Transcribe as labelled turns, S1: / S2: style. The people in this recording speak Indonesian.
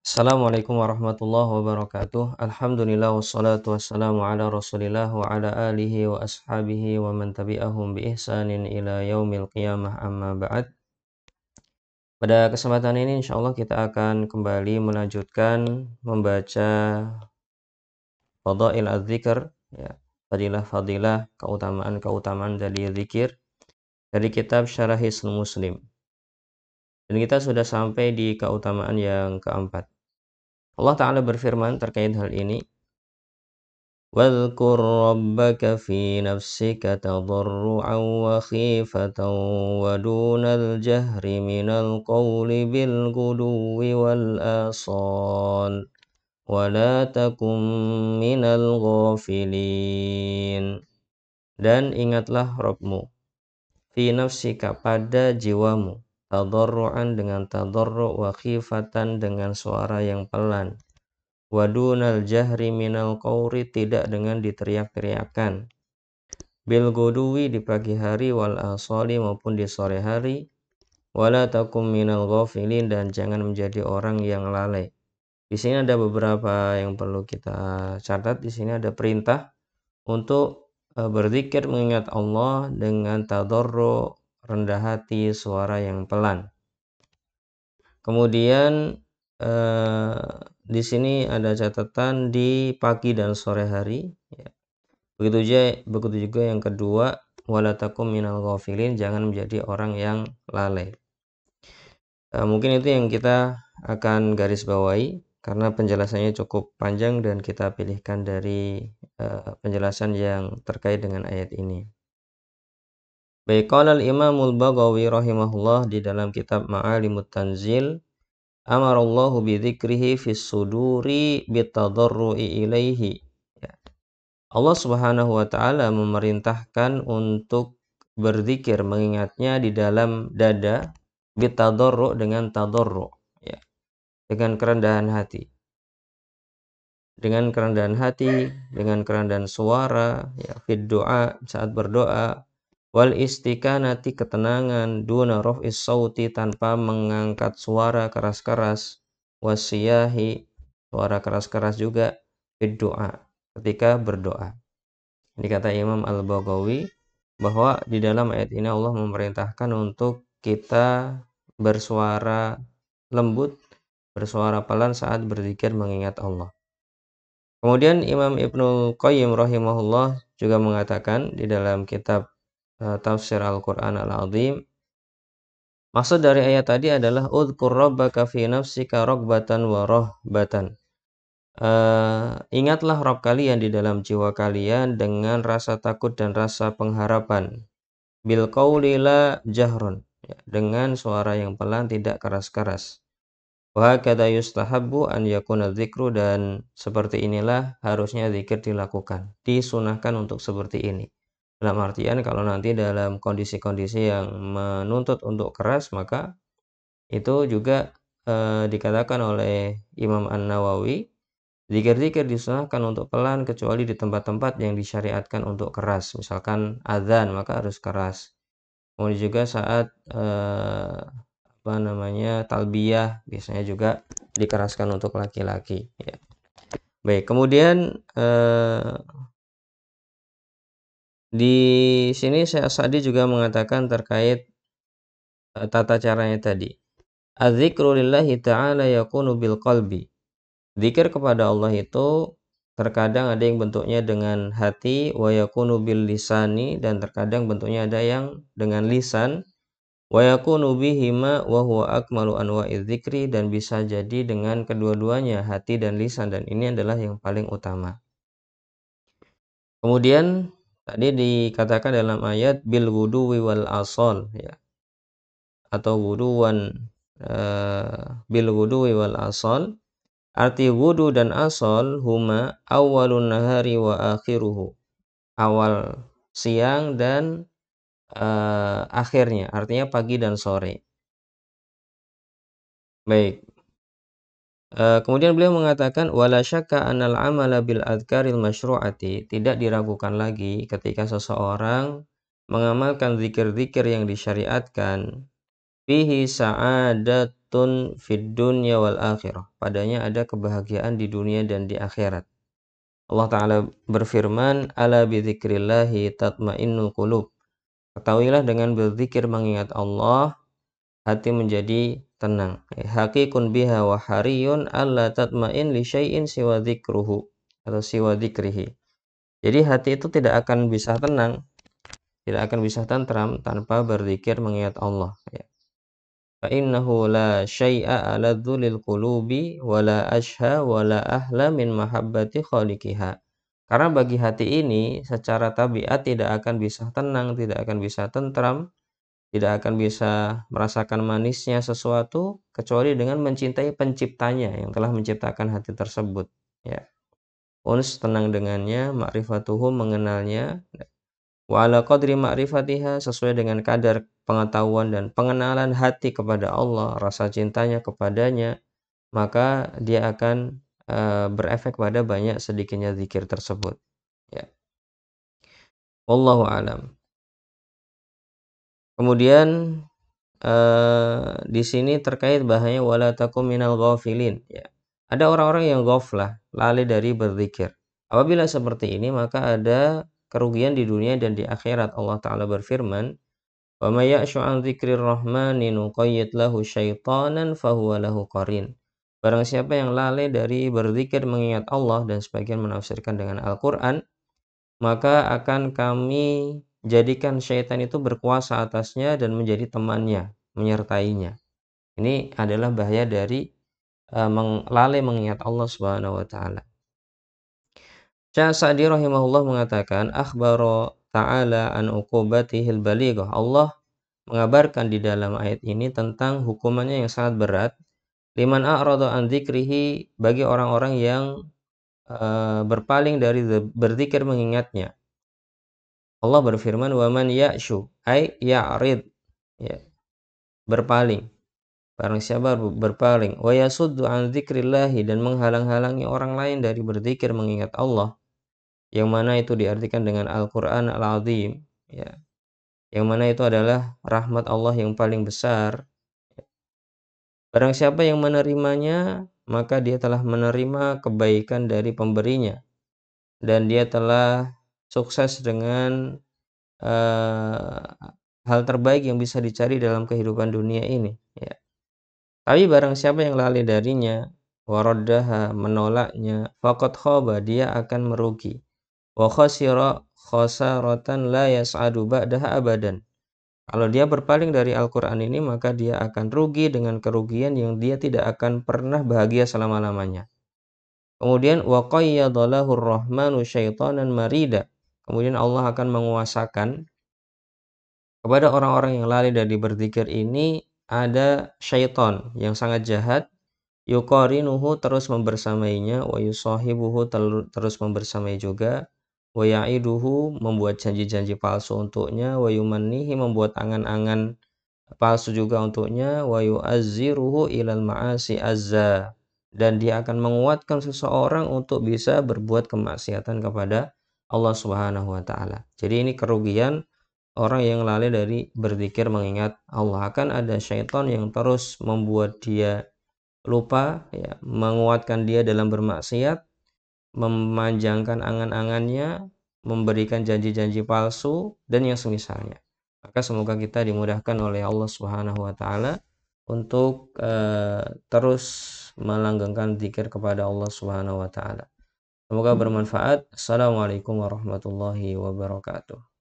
S1: Assalamualaikum warahmatullahi wabarakatuh. Alhamdulillah wassalatu wassalamu ala Rasulillah wa ala alihi wa ashabihi wa man tabi'ahum bi ihsanin ila yaumil qiyamah amma ba'd. Pada kesempatan ini insyaallah kita akan kembali melanjutkan membaca fadail az-zikr, ya, fadilah-fadilah, keutamaan-keutamaan dari zikir dari kitab Syarah Hisnul Muslim. Dan kita sudah sampai di keutamaan yang keempat. Allah Ta'ala berfirman terkait hal ini, واذكر ربك في نفسك تضرعا وخيفة ودون الجهر من القول بالغدو والآصال ولا تكن من الغافلين. Dan ingatlah Rabbmu fi nafsika, pada jiwamu, tadarru'an dengan tadarru' wa khifatan dengan suara yang pelan, wadunal jahri minal qawri, tidak dengan diteriak-teriakan, bil guduwi, di pagi hari, wal asali, maupun di sore hari, wala takum minal ghafilin, dan jangan menjadi orang yang lalai. Di sini ada beberapa yang perlu kita catat. Di sini ada perintah untuk berzikir mengingat Allah dengan tadarru', rendah hati, suara yang pelan. Kemudian di sini ada catatan di pagi dan sore hari, ya. Begitu juga yang kedua, wala takum minal ghafilin, jangan menjadi orang yang lalai. Mungkin itu yang kita akan garis bawahi karena penjelasannya cukup panjang dan kita pilihkan dari penjelasan yang terkait dengan ayat ini. Baik, qala al-Imamul Baghawi rahimahullah di dalam kitab Ma'alimut Tanzil, amarallahu bidzikrihi fis suduri bitadarru'i ilaihi. Ya. Allah Subhanahu wa taala memerintahkan untuk berzikir mengingatnya di dalam dada, bitadarru', dengan tadarru', ya, dengan kerendahan hati. Dengan kerendahan hati, dengan kerendahan suara, ya, fid doa, saat berdoa, wal istikanati, ketenangan, duna raf'is sauti, tanpa mengangkat suara keras-keras, wasiyahi, suara keras-keras juga, fid doa, ketika berdoa. Ini kata Imam Al-Baghawi bahwa di dalam ayat ini Allah memerintahkan untuk kita bersuara lembut, bersuara pelan saat berzikir mengingat Allah. Kemudian Imam Ibnul Qayyim rahimahullah juga mengatakan di dalam kitab Tafsir Al-Quran Al-Azim, maksud dari ayat tadi adalah udhkur rabbaka fi nafsika raghbatan wa rahbatan. Ingatlah Rabb kalian di dalam jiwa kalian dengan rasa takut dan rasa pengharapan. Bil qawli la jahrun, ya, dengan suara yang pelan, tidak keras-keras. Wa hakadha yustahabbu an yakuna dzikru, dan seperti inilah harusnya zikir dilakukan. Disunahkan untuk seperti ini. Dalam artian kalau nanti dalam kondisi-kondisi yang menuntut untuk keras, maka itu juga dikatakan oleh Imam An-Nawawi, zikir-zikir disunahkan untuk pelan kecuali di tempat-tempat yang disyariatkan untuk keras. Misalkan azan, maka harus keras. Kemudian juga saat talbiyah biasanya juga dikeraskan untuk laki-laki, ya. Baik, kemudian di sini Syekh Sa'di juga mengatakan terkait tata caranya tadi. Az-zikru lillahi ta'ala yakunu bil qalbi. Zikir kepada Allah itu terkadang ada yang bentuknya dengan hati, wa yakunu bil lisani, dan terkadang bentuknya ada yang dengan lisan, wa yakunu bihima wa huwa akmalu anwa'iz dzikri, dan bisa jadi dengan kedua-duanya, hati dan lisan, dan ini adalah yang paling utama. Kemudian tadi dikatakan dalam ayat bil wuduwi wal asal, ya, atau wuduwan bil wuduwi wal asal. Arti wudu dan asal huma awwalun nahari wa akhiruhu, awal siang dan akhirnya, artinya pagi dan sore. Baik. Kemudian beliau mengatakan wala syakka anal amala bil adhkaril masyru'ati, tidak diragukan lagi ketika seseorang mengamalkan zikir-zikir yang disyariatkan, fihi sa'adatun fid dunya wal akhirah. Padanya ada kebahagiaan di dunia dan di akhirat. Allah Ta'ala berfirman, ala bidzikrillahi tatmainnul qulub. Ketahuilah dengan berzikir mengingat Allah, hati menjadi tenang. Haqiqun biha wa hariyun alla tatmain li syai'in siwa dzikruhu atau siwa dzikrihi. Jadi hati itu tidak akan bisa tenang, tidak akan bisa tentram tanpa berzikir mengingat Allah, ya. Fa innahu la syai'a aladzu lil qulubi wala ashha wala ahla min mahabbati khaliqiha. Karena bagi hati ini secara tabiat tidak akan bisa tenang, tidak akan bisa tentram, tidak akan bisa merasakan manisnya sesuatu kecuali dengan mencintai penciptanya yang telah menciptakan hati tersebut, ya. Uns tenang dengannya, ma'rifatuhu mengenalnya, wa ala qadri ma'rifatiha sesuai dengan kadar pengetahuan dan pengenalan hati kepada Allah, rasa cintanya kepadanya, maka dia akan berefek pada banyak sedikitnya zikir tersebut, ya. Wallahu alam. Kemudian di sini terkait bahaya wala takum minal ghafilin, ya. Ada orang-orang yang ghaflah, lalai dari berzikir. Apabila seperti ini maka ada kerugian di dunia dan di akhirat. Allah Ta'ala berfirman, "Wa may ya'shu 'an dzikrir rahmani nuqayyid lahu syaitanan fahuwa lahu qarin." Barang siapa yang lalai dari berzikir mengingat Allah, dan sebagian menafsirkan dengan Al-Qur'an, maka akan kami jadikan syaitan itu berkuasa atasnya dan menjadi temannya, menyertainya. Ini adalah bahaya dari lalai mengingat Allah Subhanahu wa taala. Syekh Sa'di rahimahullah mengatakan, akhbaro ta'ala an uqubatihil balighah. Allah mengabarkan di dalam ayat ini tentang hukumannya yang sangat berat, liman a'rada an dzikrihi, bagi orang-orang yang berpaling dari berzikir mengingatnya. Allah berfirman, wa man ya'shu ay ya'rid, ya, berpaling. Barang siapa berpaling, wa yasuddu an dzikrillahi, dan menghalang-halangi orang lain dari berzikir mengingat Allah, yang mana itu diartikan dengan Al-Qur'an Al-Azim, ya. Yang mana itu adalah rahmat Allah yang paling besar. Barang siapa yang menerimanya, maka dia telah menerima kebaikan dari pemberinya, dan dia telah sukses dengan hal terbaik yang bisa dicari dalam kehidupan dunia ini, ya. Tapi barang siapa yang lalai darinya, waraddaha, menolaknya, faqad khaba, dia akan merugi, wa khasira khasaratan la yas'adu ba'daha abadan. Kalau dia berpaling dari Al-Qur'an ini, maka dia akan rugi dengan kerugian yang dia tidak akan pernah bahagia selama-lamanya. Kemudian wa qayyada lahur rahmanu syaitanan marida. Kemudian Allah akan menguasakan kepada orang-orang yang lalai dari berzikir ini ada syaitan yang sangat jahat, yuqarinuhu, terus membersamainya, wa yusahibuhu, terus membersamai juga, wa ya'iduhu, membuat janji-janji palsu untuknya, wa yumannihi, membuat angan-angan palsu juga untuknya, wa yu'azziruhu ilal ma'asi azza, dan dia akan menguatkan seseorang untuk bisa berbuat kemaksiatan kepada Allah Subhanahu wa taala. Jadi ini kerugian orang yang lalai dari berzikir mengingat Allah. Akan ada syaitan yang terus membuat dia lupa, ya, menguatkan dia dalam bermaksiat, memanjangkan angan-angannya, memberikan janji-janji palsu, dan yang semisalnya. Maka semoga kita dimudahkan oleh Allah Subhanahu wa taala untuk terus melanggengkan zikir kepada Allah Subhanahu wa taala. Semoga bermanfaat. Assalamualaikum warahmatullahi wabarakatuh.